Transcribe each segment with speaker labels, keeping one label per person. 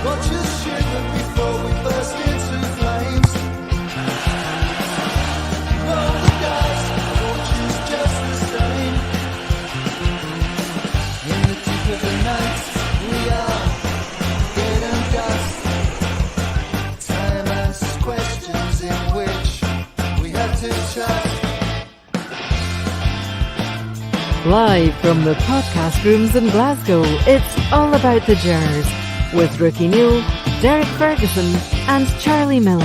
Speaker 1: Watch us shiver before we burst into flames. Roll the dice, fortune's just the same. In the deep of the night, we are getting dust. Time asks questions in which we have to trust.
Speaker 2: Live from the podcast rooms in Glasgow, it's all about the Gers with Ricki, Neill, Derek Ferguson and Charlie Miller.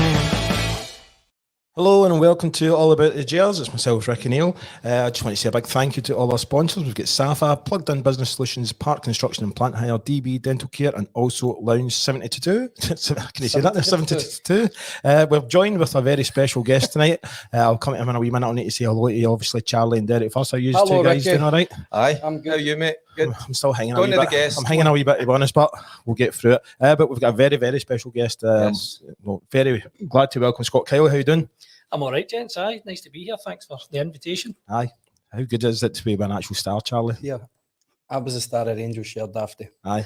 Speaker 3: Hello and welcome to All About the Gers. It's myself, Ricki, Neill. I just want to say a big thank you to all our sponsors. We've got SSAFA, Plugged In Business Solutions, Park Construction and Plant Hire, DB Dental Care, and also Lounge 72. Can you say that? There's 72. We're joined with a very special guest tonight. I'll come to him in a wee minute. I'll need to say hello to you, obviously, Charlie and Derek first. Are you two guys doing all right?
Speaker 4: Aye, I'm good. How are you, mate? Good.
Speaker 3: I'm still hanging
Speaker 4: Going
Speaker 3: a wee
Speaker 4: to
Speaker 3: bit.
Speaker 4: the guest.
Speaker 3: I'm hanging a wee bit, to be honest, but we'll get through it. But we've got a very, very special guest.
Speaker 4: Yes.
Speaker 3: Well, very glad to welcome Scott Kyle. How you doing?
Speaker 5: I'm all right, gents. Aye, nice to be here. Thanks for the invitation.
Speaker 3: Aye. How good is it to be an actual star, Charlie?
Speaker 6: Yeah, I was a star at Angel Share Dafty.
Speaker 3: Aye.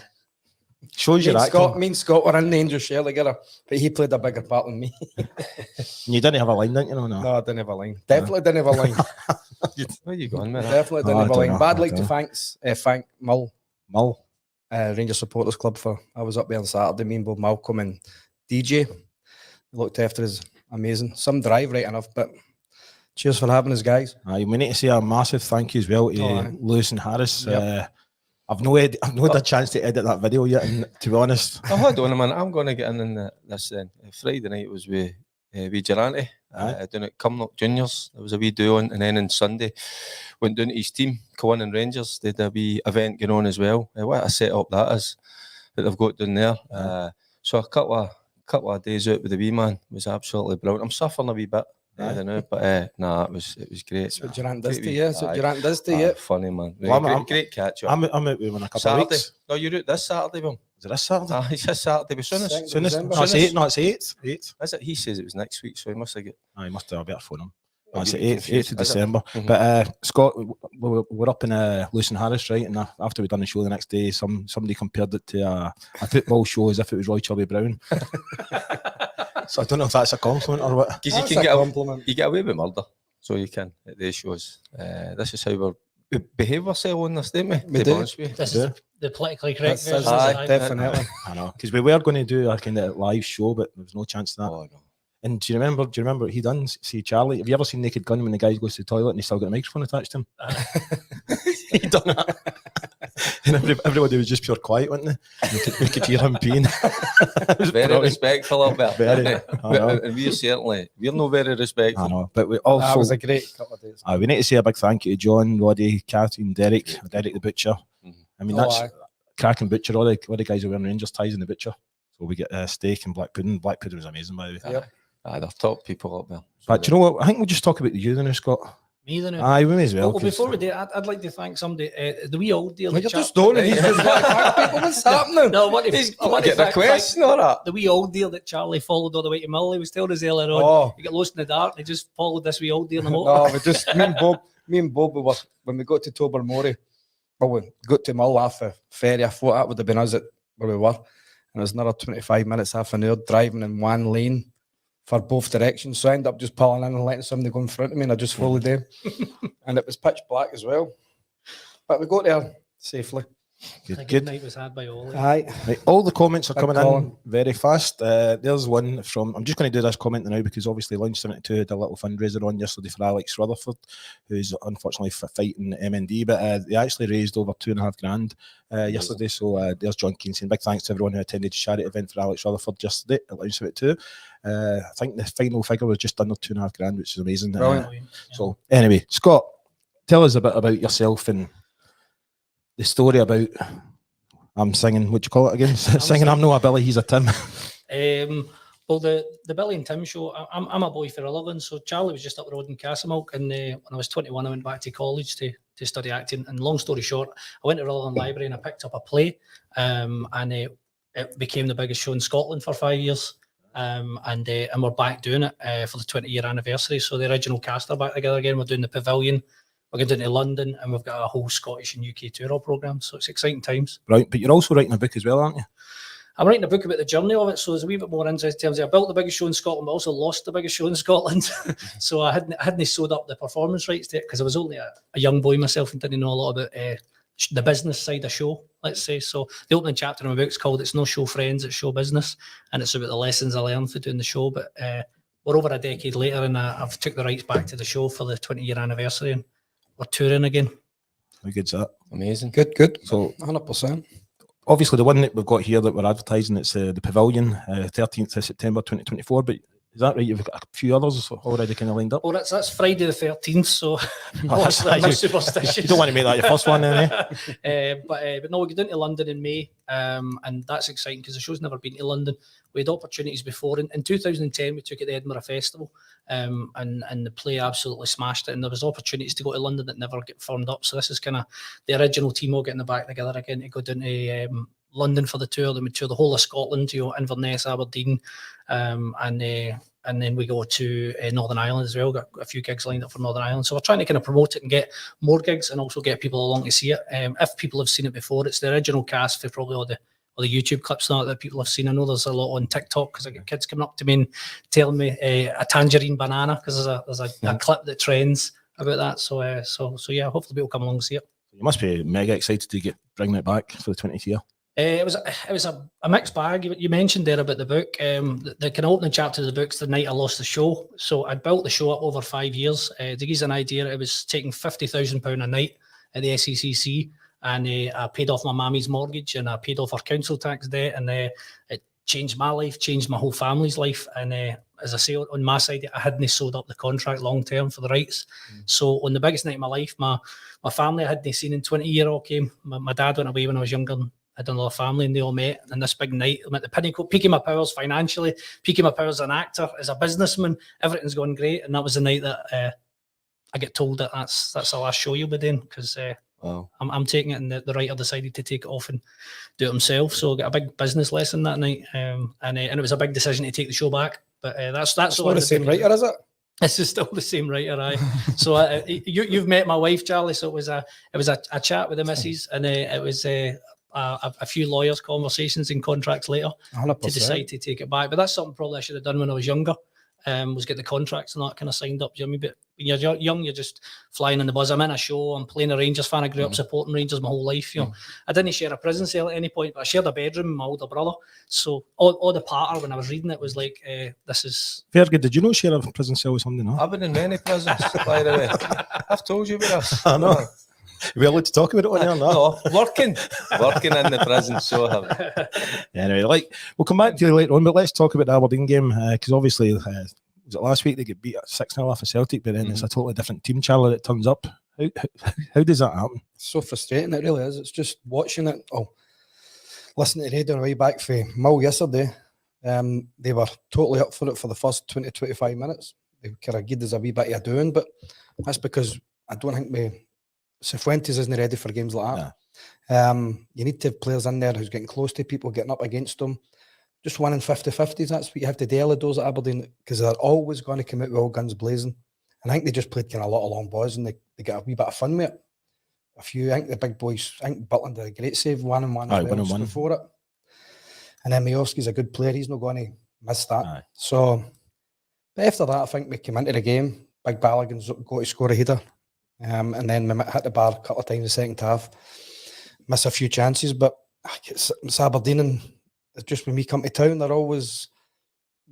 Speaker 3: Shows you that.
Speaker 6: Me and Scott were in the Angel Share together, but he played a bigger part than me.
Speaker 3: You didn't have a line, didn't you? No,
Speaker 6: I didn't have a line. Definitely didn't have a line.
Speaker 4: Where are you going, man?
Speaker 6: Definitely didn't have a line. But I'd like to thank Mull, Rangers Supporters Club for. I was up there on Saturday. Me and Bob Malcolm and DJ looked after us. Amazing. Some drive right enough, but cheers for having us, guys.
Speaker 3: We need to say a massive thank you as well to Lewis and Harris.
Speaker 6: Yep.
Speaker 3: I've not had a chance to edit that video yet, and to be honest.
Speaker 4: Oh, hold on a minute. I'm going to get in this then. Friday night was with Vigilante doing at Cumnock Juniors. There was a wee do on, and then on Sunday went down to his team, Cowan and Rangers. They had a wee event going on as well. What a set-up that is that they've got down there. So a couple of days out with the wee man was absolutely brilliant. I'm suffering a wee bit, I don't know, but it was great.
Speaker 6: That's what Durant does to you. That's what Durant does to you.
Speaker 4: Funny, man.
Speaker 3: Well,
Speaker 4: great catch up.
Speaker 3: I'm out with him in a couple
Speaker 4: Saturday.
Speaker 3: of weeks.
Speaker 4: No, you're out this Saturday, Bill.
Speaker 3: Is it this Saturday?
Speaker 4: It's this Saturday. But soonest.
Speaker 3: No, it's 8. No, it's 8. 8.
Speaker 4: Is it? He says it was next week, so he must have got.
Speaker 3: He must have a better phone him. No, it's 8th of December.
Speaker 4: Mm-hmm.
Speaker 3: But Scott, we're up in Lewis and Harris, right? And after we'd done the show the next day, somebody compared it to a football show as if it was Roy Chubby Brown. So I don't know if that's a compliment or what.
Speaker 4: Because you can get compliment. You get away with murder, so you can at these shows. This is how we behave ourselves on this, don't we?
Speaker 6: We do.
Speaker 5: This is the politically correct version.
Speaker 6: Definitely.
Speaker 3: I know, because we were going to do a kind of live show, but there was no chance of that.
Speaker 4: Oh, no.
Speaker 3: And do you remember what he done? See, Charlie, have you ever seen Naked Gun when the guy goes to the toilet and he's still got a microphone attached to him? He done that. And everybody was just pure quiet, wasn't they? We could hear him peeing.
Speaker 4: Very respectful of it.
Speaker 3: Very.
Speaker 4: And we're not very respectful.
Speaker 3: I know, but we also...
Speaker 6: That was a great couple of days.
Speaker 3: We need to say a big thank you to John, Roddy, Catherine, Derek the Butcher.
Speaker 4: Mm-hmm.
Speaker 3: I mean, that's cracking butcher. All the guys are wearing Rangers ties in the Butcher. So we get steak and black pudding. Black pudding was amazing, by the way.
Speaker 6: Yep.
Speaker 4: They're top people up there.
Speaker 3: But do you know what? I think we'll just talk about you then, Scott.
Speaker 5: Me then.
Speaker 3: Aye, we may as well.
Speaker 5: Well, before we do, I'd like to thank somebody. The wee old deal.
Speaker 6: You're just doing it. He's just like, what's happening?
Speaker 5: No, I want to
Speaker 4: get a question or that?
Speaker 5: The wee old deal that Charlie followed all the way to Mill. He was telling us earlier on.
Speaker 6: Oh.
Speaker 5: He got lost in the dark. They just followed this wee old deal in the motor.
Speaker 6: No, we just me and Bob we were, when we got to Tobermory, we got to Mull off the ferry. I thought that would have been us at where we were. And it was another 25 minutes, half an hour driving in one lane for both directions. So I ended up just pulling in and letting somebody go in front of me, and I just followed them. And it was pitch black as well. But we got there safely.
Speaker 5: A good night was had by all.
Speaker 6: Aye.
Speaker 3: Right, all the comments are
Speaker 6: Big
Speaker 3: coming
Speaker 6: Colin.
Speaker 3: in very fast. There's one from, I'm just going to do this comment now because obviously Lounge 72 had a little fundraiser on yesterday for Alex Rutherford, who's unfortunately fighting MND, but they actually raised over $2,500 yesterday. So there's John Keane saying big thanks to everyone who attended the charity event for Alex Rutherford yesterday at Lounge 72. I think the final figure was just under $2,500, which is amazing. So anyway, Scott, tell us a bit about yourself and the story about I'm singing, what do you call it again? Singing I'm not a Billy, he's a Tim.
Speaker 5: Well, the Billy and Tim show, I'm a boy for a living, so Charlie was just up the road in Castlemilk, and when I was 21 I went back to college to study acting, and long story short, I went to Rutherland Library and I picked up a play, and it became the biggest show in Scotland for 5 years, and we're back doing it for the 20-year anniversary, so the original cast are back together again. We're doing the Pavilion, we're going down to London, and we've got a whole Scottish and UK tour all programme, so it's exciting times.
Speaker 3: Right, but you're also writing a book as well, aren't you?
Speaker 5: I'm writing a book about the journey of it, so there's a wee bit more interest in terms of I built the biggest show in Scotland, but also lost the biggest show in Scotland. So I hadn't sewed up the performance rights to it because I was only a young boy myself and didn't know a lot about the business side of show, let's say. So the opening chapter in my book is called "It's No Show Friends, It's Show Business," and it's about the lessons I learned for doing the show. But we're over a decade later, and I've took the rights back to the show for the 20-year anniversary, and we're touring again.
Speaker 3: How good's that?
Speaker 4: Amazing.
Speaker 6: Good.
Speaker 3: So
Speaker 6: 100%.
Speaker 3: obviously the one that we've got here that we're advertising, it's the Pavilion, 13th of September 2024. But is that right? You've got a few others already kind of lined up.
Speaker 5: Well, that's Friday the 13th, so
Speaker 3: that's
Speaker 5: I'm
Speaker 3: right.
Speaker 5: superstitious.
Speaker 3: You don't want to make that your first one, then, eh?
Speaker 5: But no, we go down to London in May, and that's exciting because the show's never been to London. We had opportunities before. In 2010, we took it to the Edinburgh Festival, and the play absolutely smashed it. And there was opportunities to go to London that never get firmed up. So this is kind of the original team all getting the back together again to go down to London for the tour. Then we tour the whole of Scotland, Inverness, Aberdeen, and then we go to Northern Ireland as well. Got a few gigs lined up for Northern Ireland. So we're trying to kind of promote it and get more gigs and also get people along to see it. If people have seen it before, it's the original cast for probably all the YouTube clips now that people have seen. I know there's a lot on TikTok because I get kids coming up to me and telling me a tangerine banana because there's a clip that trends about that. So yeah, hopefully people come along and see it.
Speaker 3: You must be mega excited to bring it back for the 20th year.
Speaker 5: It was a mixed bag. You mentioned there about the book. The kind of opening chapter of the book's the night I lost the show. So I'd built the show up over 5 years. To give you an idea, it was taking £50,000 a night at the SSAFA, and I paid off my mammy's mortgage and I paid off our council tax debt, and it changed my life, changed my whole family's life. And as I say, on my side, I hadn't sold up the contract long term for the rights. So on the biggest night of my life, my family I hadn't seen in 20 years all came. My dad went away when I was younger. I had another family and they all met. And this big night, I'm at the pinnacle, peaking my powers financially, peaking my powers as an actor, as a businessman. Everything's going great. And that was the night that I get told that that's the last show you'll be doing, because I'm taking it, and the writer decided to take it off and do it himself. So I got a big business lesson that night, and it was a big decision to take the show back. But that's
Speaker 6: all the same writer, is it?
Speaker 5: This is still the same writer, aye. So you've met my wife, Charlie. So it was a chat with the missus, and it was a few lawyers' conversations and contracts later
Speaker 6: 100%.
Speaker 5: to decide to take it back. But that's something probably I should have done when I was younger. Was get the contracts and that kind of signed up. You know what I mean? But when you're young, you're just flying in the buzz. I'm in a show. I'm playing a Rangers fan. I grew up supporting Rangers my whole life. You know, I didn't share a prison cell at any point, but I shared a bedroom with my older brother. So all the patter when I was reading it was like, this is.
Speaker 3: Fergie, did you not share a prison cell with somebody? No?
Speaker 4: I've been in many prisons, by the way. I've told you about this.
Speaker 3: I know. We're allowed to talk about it on there now.
Speaker 4: No, working in the prison, so I have.
Speaker 3: Anyway, we'll come back to you later on, but let's talk about the Aberdeen game, because obviously, was it last week they get beat at 6-0 off of Celtic, but then it's a totally different team, Charlie, that turns up. How does that happen?
Speaker 6: So frustrating, it really is. It's just watching it. Listening to the radio on the way back for Mull yesterday, they were totally up for it for the first 20-25 minutes. They kind of gave us a wee bit of doing, but that's because I don't think Cifuentes isn't ready for games like that. Yeah. You need to have players in there who's getting close to people, getting up against them. Just winning 50-50s, that's what you have to do all of those at Aberdeen, because they're always going to come out with all guns blazing. And I think they just played kind of a lot of long balls, and they get a wee bit of fun with it. I think the big boys, I think Butland did a great save, 1-on-1 before it. And then Majowski's a good player, he's not going to miss that. Aye. So, but after that, I think we came into the game, Big Balogun's got to score a header. And then we hit the bar a couple of times in the second half, miss a few chances, but it's Aberdeen, and it's just when we come to town, they're always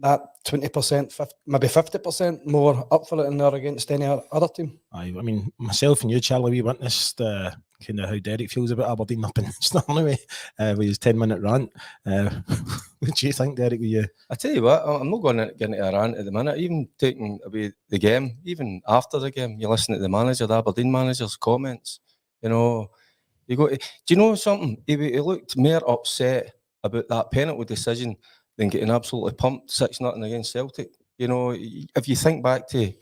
Speaker 6: that 20%, maybe 50% more up for it than they're against any other team.
Speaker 3: I mean, myself and you, Charlie, we witnessed kind of how Derek feels about Aberdeen up in Stornoway with his 10-minute rant. What do you think, Derek?
Speaker 4: I tell you what, I'm not going to get into a rant at the minute. Even taking away the game, even after the game, you listen to the Aberdeen manager's comments. You know, you go. Do you know something? He looked more upset about that penalty decision than getting absolutely pumped 6-0 against Celtic. You know, if you think back to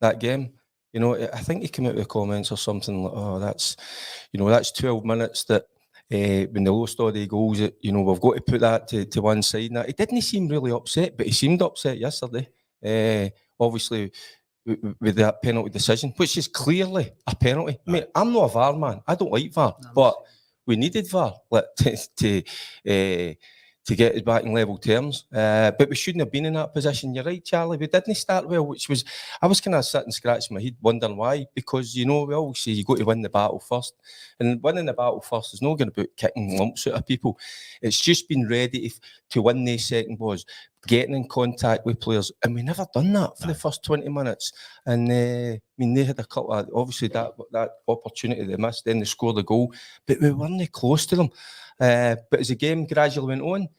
Speaker 4: that game, you know, I think he came out with comments or something like, that's 12 minutes that when they lost all the goals, you know, we've got to put that to one side. Now, he didn't seem really upset, but he seemed upset yesterday. Obviously, with that penalty decision, which is clearly a penalty. I mean, I'm not a VAR man. I don't like VAR, but we needed VAR to to get us back in level terms. But we shouldn't have been in that position. You're right, Charlie. We didn't start well, I was kind of sitting scratching my head wondering why. Because, we always say you got to win the battle first. And winning the battle first is not going to be kicking lumps out of people. It's just being ready to win these second balls, getting in contact with players. And we never done that for the first 20 minutes. And they had a couple of, obviously that opportunity they missed, then they scored a goal. But we weren't close to them. But as the game gradually went on,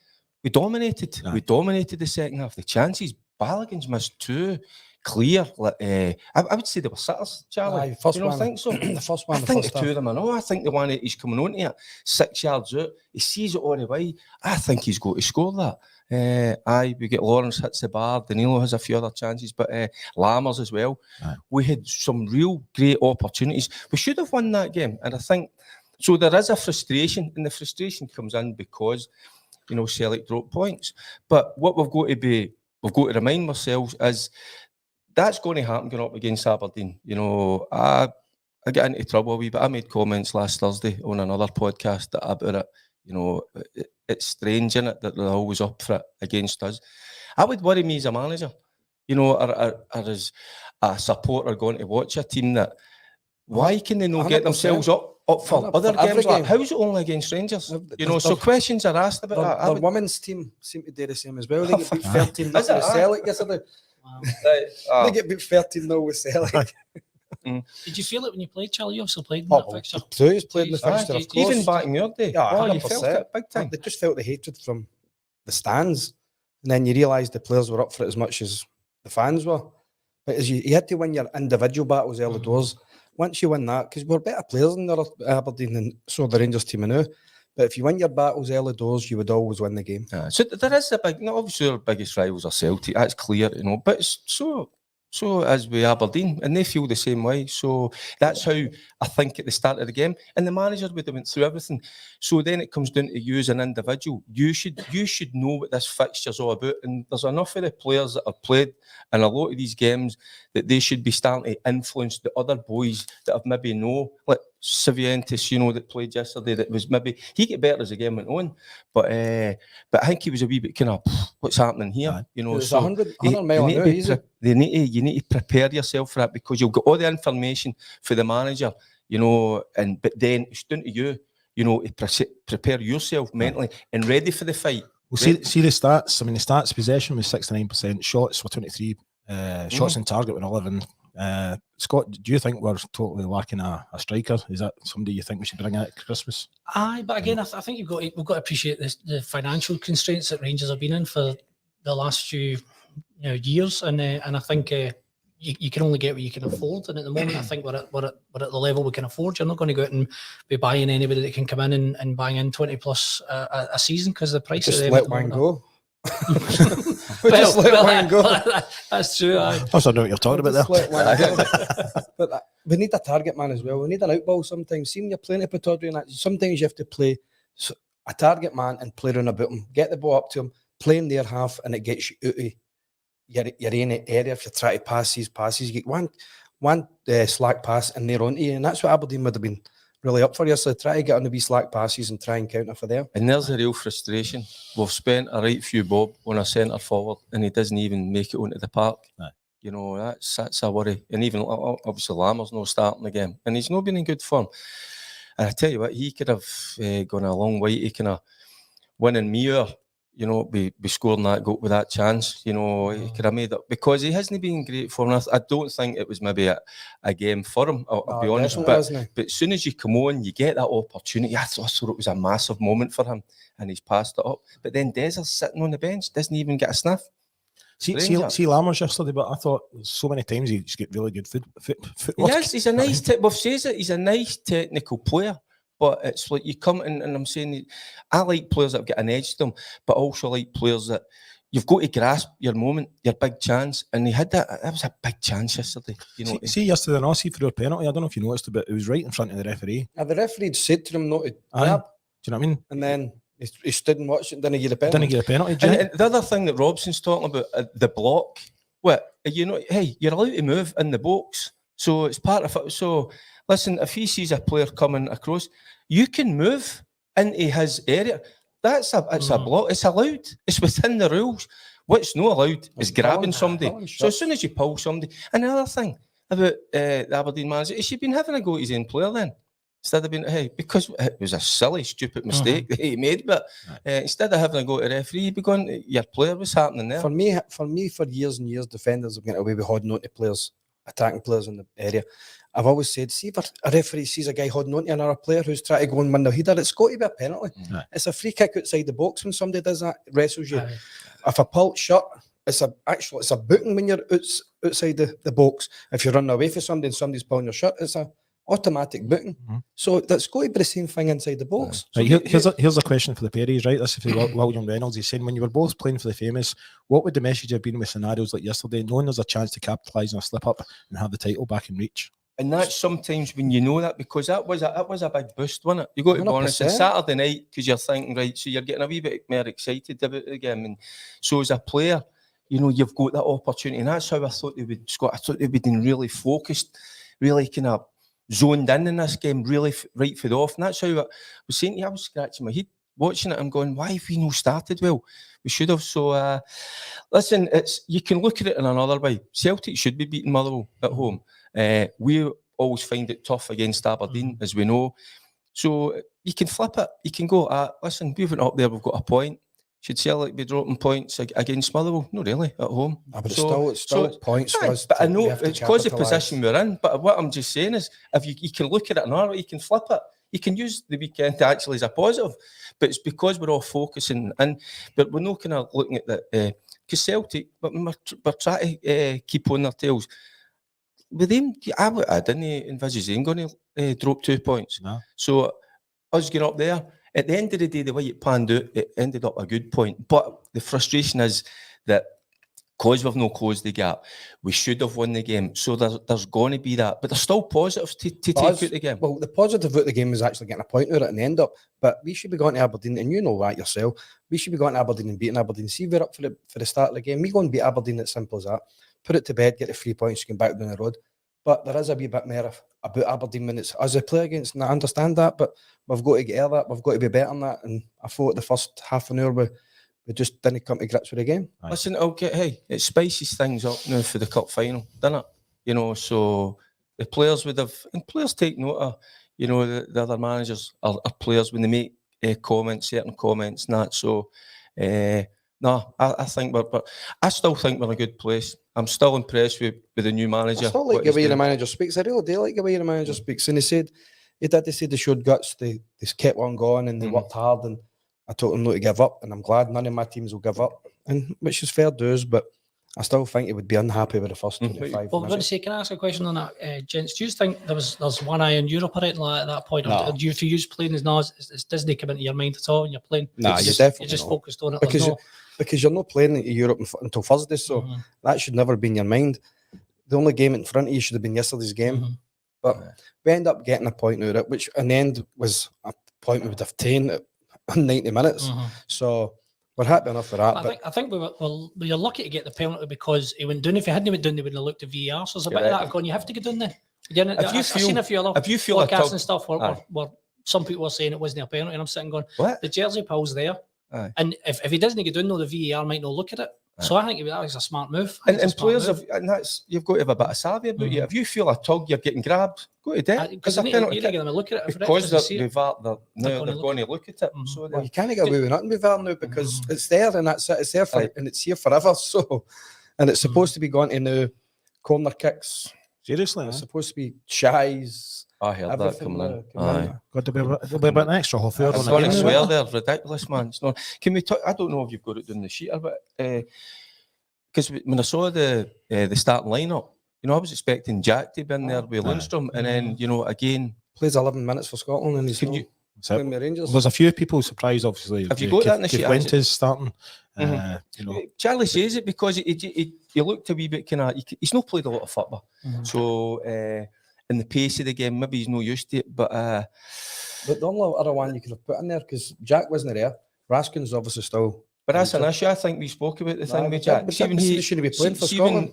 Speaker 4: we dominated. We dominated the second half. The chances, Balogun's missed 2 clear. I would say they were sitters, Charlie.
Speaker 6: First
Speaker 4: you don't
Speaker 6: one,
Speaker 4: think so?
Speaker 6: The first one.
Speaker 4: I
Speaker 6: the
Speaker 4: think
Speaker 6: first
Speaker 4: the 2
Speaker 6: half.
Speaker 4: of them, I know. I think the one that he's coming on here, 6 yards out, he sees it all the way. I think he's got to score that. We get Lawrence hits the bar, Danilo has a few other chances, but Lammers as well. We had some real great opportunities. We should have won that game, and I think so. There is a frustration, and the frustration comes in because Celtic drop points. But what we've got to remind ourselves is that's going to happen going up against Aberdeen. I get into trouble a wee bit. I made comments last Thursday on another podcast about it. It's strange, isn't it, that they're always up for it against us. I would worry me as a manager, or as a supporter going to watch a team that, why can they not get themselves up for other games? Like, how's it only against Rangers? So questions are asked about that.
Speaker 6: The women's team seem to do the same as well. They get beat 13-0 with Celtic yesterday.
Speaker 5: Wow.
Speaker 6: They get beat 13-0 with Celtic.
Speaker 5: Did you feel it when you played, Charlie? You also played in that fixture.
Speaker 6: Who's played in the fixture, of course.
Speaker 4: Even back in your day. You felt it big time.
Speaker 6: They just felt the hatred from the stands. And then you realised the players were up for it as much as the fans were. But as you had to win your individual battles early doors. Once you win that, because we're better players than Aberdeen and so the Rangers team now. But if you win your battles early doors, you would always win the game.
Speaker 4: So there is a big, obviously our biggest rivals are Celtic, that's clear, but it's so as with Aberdeen, and they feel the same way. So that's how I think at the start of the game, and the manager would have went through everything. So then it comes down to you as an individual. You should know what this fixture's all about, and there's enough of the players that have played in a lot of these games that they should be starting to influence the other boys that have maybe like Cifuentes, that played yesterday. That was maybe he get better as the game went on, but I think he was a wee bit kind of what's happening here.
Speaker 6: It's
Speaker 4: So
Speaker 6: 100 mile an hour, easy.
Speaker 4: you need to prepare yourself for that, because you'll get all the information for the manager, but then it's down to you, to prepare yourself mentally and ready for the fight.
Speaker 3: Well, see the stats. I mean, the stats: possession was 69%, shots were 23, shots on target were 11. Scott, do you think we're totally lacking a striker? Is that somebody you think we should bring out at Christmas?
Speaker 5: Aye, but again, I think we've got to appreciate the financial constraints that Rangers have been in for the last few years, and I think you can only get what you can afford. And at the moment, I think we're at the level we can afford. You're not going to go out and be buying anybody that can come in and bang in 20 plus a season, because the price
Speaker 6: Just
Speaker 5: of them
Speaker 6: let
Speaker 5: at the
Speaker 6: one
Speaker 5: moment
Speaker 6: go. Just let one go.
Speaker 5: That's true. Aye.
Speaker 3: I don't know what you're talking about
Speaker 6: Just
Speaker 3: there.
Speaker 6: let one go. But we need a target man as well. We need an outball sometimes. See, when you're playing at Pataudry and that, sometimes you have to play a target man and play around about him, get the ball up to him, play in their half, and it gets you out of your own area. If you try to pass these passes, you get one slack pass and they're on to you. And that's what Aberdeen would have been really up for you. So try to get on the wee slack passes and try and counter for them.
Speaker 4: And there's a real frustration. We've spent a right few bob on a centre forward and he doesn't even make it onto the park.
Speaker 3: Right.
Speaker 4: That's a worry. And even obviously Lammer's not starting the game and he's not been in good form. And I tell you what, he could have gone a long way to kind of winning me over. Be scoring that goal with that chance. He could have made it, because he hasn't been in great form. I don't think it was maybe a game for him, I'll be honest. But as soon as you come on, you get that opportunity. I thought it was a massive moment for him and he's passed it up. But then Dezer's sitting on the bench, doesn't even get a sniff.
Speaker 3: See Lammers yesterday, but I thought so many times he just get really good footwork.
Speaker 4: Yes, he's a nice, we've said it, he's a nice technical player. But it's like you come in, and I'm saying I like players that have got an edge to them, but also like players that you've got to grasp your moment, your big chance. And he had that. That was a big chance yesterday.
Speaker 3: See yesterday, and see for a penalty. I don't know if you noticed, but it was right in front of the referee.
Speaker 6: The referee said to him not to
Speaker 3: grab. Do you know what I mean?
Speaker 6: And then he stood and watched it. Didn't get a penalty.
Speaker 3: Didn't get a penalty.
Speaker 4: And the other thing that Robson's talking about, the block. Hey, you're allowed to move in the box, so it's part of it. So. Listen, if he sees a player coming across, you can move into his area. That's a block. It's allowed. It's within the rules. What's not allowed is grabbing somebody. So as soon as you pull somebody, and the other thing about the Aberdeen manager, he should have been having a go at his own player then. Instead of being, hey, because it was a silly, stupid mistake that he made, but instead of having a go at the referee, he'd be going, your player, what's happening there?
Speaker 6: For me, for years and years, defenders have got away with holding on to players, attacking players in the area. I've always said, see if a referee sees a guy holding on to another player who's trying to go and win the header, it's got to be a penalty. It's a free kick outside the box when somebody does that, wrestles you. If a pulled shot, it's a booting when you're outside the box. If you're running away from somebody and somebody's pulling your shirt, it's a automatic booking. So that's got to be the same thing inside the box.
Speaker 3: Right, here's a question for the Perrys, right? This is for William Reynolds. He's saying, when you were both playing for the Famous, what would the message have been with scenarios like yesterday, knowing there's a chance to capitalise on a slip up and have the title back in reach?
Speaker 4: And that's sometimes when you know that, because that was a big boost, wasn't it? You got to be honest, on Saturday night, because you're thinking, right, so you're getting a wee bit more excited about the game. And so as a player, you know, you've got that opportunity. And that's how I thought they would, Scott. I thought they'd been really focused, really kind of zoned in this game, really right for the off. And that's how I was saying to you, I was scratching my head watching it. I'm going, why have we not started well? We should have. So, listen, you can look at it in another way. Celtic should be beating Motherwell at home. We always find it tough against Aberdeen, as we know. So you can flip it. You can go, listen, we went up there, we've got a point. Should Celtic be dropping points against Motherwell? No, really, at home.
Speaker 6: But it's still points for us.
Speaker 4: But I know it's because of the position we're in. But what I'm just saying is, if you can look at it another way, you can flip it. You can use the weekend actually as a positive. But it's because we're all focusing, but we're not kind of looking at that. Because Celtic, but we're trying to keep on their tails. With them, I didn't envisage them going to drop 2 points.
Speaker 3: No.
Speaker 4: So us getting up there, at the end of the day, the way it panned out, it ended up a good point. But the frustration is that because we've not closed the gap, we should have won the game. So there's going to be that. But there's still positives to take out the game.
Speaker 6: Well, the positive out the game was actually getting a point out at the end up. But we should be going to Aberdeen, and you know that yourself. We should be going to Aberdeen and beating Aberdeen. See, we're up for the start of the game. We go and beat Aberdeen, it's simple as that. Put it to bed, get the 3 points, you can back down the road. But there is a wee bit more about Aberdeen when it's as a play against, and I understand that, but we've got to get out of that. We've got to be better than that. And I thought the first half an hour we just didn't come to grips with the game.
Speaker 4: Listen, it spices things up now for the cup final, doesn't it? You know, so the players would have, and players take note of, you know, the other managers are players when they make certain comments and that. So, no, I think I still think we're in a good place. I'm still impressed with the new manager.
Speaker 6: I still like the way the manager speaks. I really do like the way the manager speaks. And he said they showed guts. They kept on going and they worked hard. And I told them not to give up. And I'm glad none of my teams will give up. And which is fair dues. But I still think he would be unhappy with the first 25
Speaker 5: Well, I'm going to say, can I ask a question on that, gents? Do you think there's one eye on Europe or anything like that at that point?
Speaker 6: No.
Speaker 5: Or do you use playing as now? Is Disney come into your mind at all when you're playing?
Speaker 6: No,
Speaker 5: you're just focused on it.
Speaker 6: Because you're not playing in Europe until Thursday, so that should never be in your mind. The only game in front of you should have been yesterday's game. But we end up getting a point out of it, which in the end was a point we would have taken in 90 minutes. So we're happy enough for that.
Speaker 5: I think we were lucky to get the penalty because he went down. If he hadn't went down, they wouldn't have looked at VAR. So there's a bit of that going, you have to get down there. I've seen a few other podcasts and stuff where some people were saying it wasn't a penalty, and I'm sitting going, what? The jersey pull's there. And if he doesn't get down, the VAR might not look at it. So I think that was a smart move.
Speaker 4: And players have, and that's, you've got to have a bit of savvy about you. If you feel a tug, you're getting grabbed, go to death.
Speaker 5: Because you need to get them a look at it.
Speaker 4: Because they're going to look at it. So
Speaker 6: you can't get away with nothing with VAR now because it's there and that's it. It's there and it's here forever. So, and it's supposed to be going to now corner kicks.
Speaker 3: Seriously,
Speaker 6: it's supposed to be shies.
Speaker 4: I heard that coming in.
Speaker 3: Got to be about an extra half hour.
Speaker 4: I'm going to swear there, ridiculous, man. It's not. Can we talk? I don't know if you've got it down the sheet, but because when I saw the starting lineup, you know, I was expecting Jack to be in there with Lundstrom, and then you know again
Speaker 6: plays 11 minutes for Scotland, and he's playing with Rangers.
Speaker 3: There's a few people surprised, obviously.
Speaker 4: Have you got that in the sheet?
Speaker 3: Fuentes starting. You know,
Speaker 4: Charlie says it because he looked a wee bit kind of. He's not played a lot of football, so. In the pace of the game, maybe he's not used to it, but
Speaker 6: the only other one you could have put in there because Jack wasn't there. Raskin's obviously still.
Speaker 4: But that's an issue. I think we spoke about the thing with Jack.
Speaker 6: He shouldn't be playing for Scotland.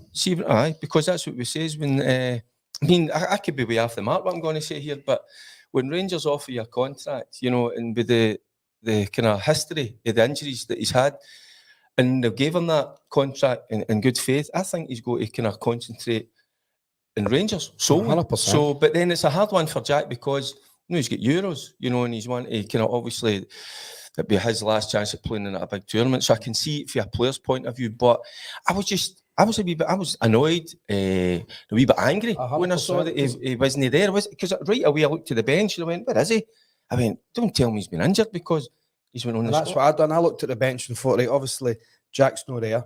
Speaker 4: Because that's what we says when. I mean, I could be way off the mark. What I'm going to say here, but when Rangers offer you a contract, you know, and with the the kind of history of the injuries that he's had, and they gave him that contract in good faith, I think he's got to kind of concentrate in Rangers solely.
Speaker 6: 100%.
Speaker 4: So, but then it's a hard one for Jack because he's got Euros, and he's wanting to kind of obviously it'd be his last chance at playing in a big tournament. So I can see it from a player's point of view, but I was annoyed, a wee bit angry when I saw that he wasn't there. Because right away I looked to the bench and I went, "Where is he?" I went, "Don't tell me he's been injured because he's went on."
Speaker 6: And that's what I done. I looked at the bench and thought, right, obviously Jack's not there,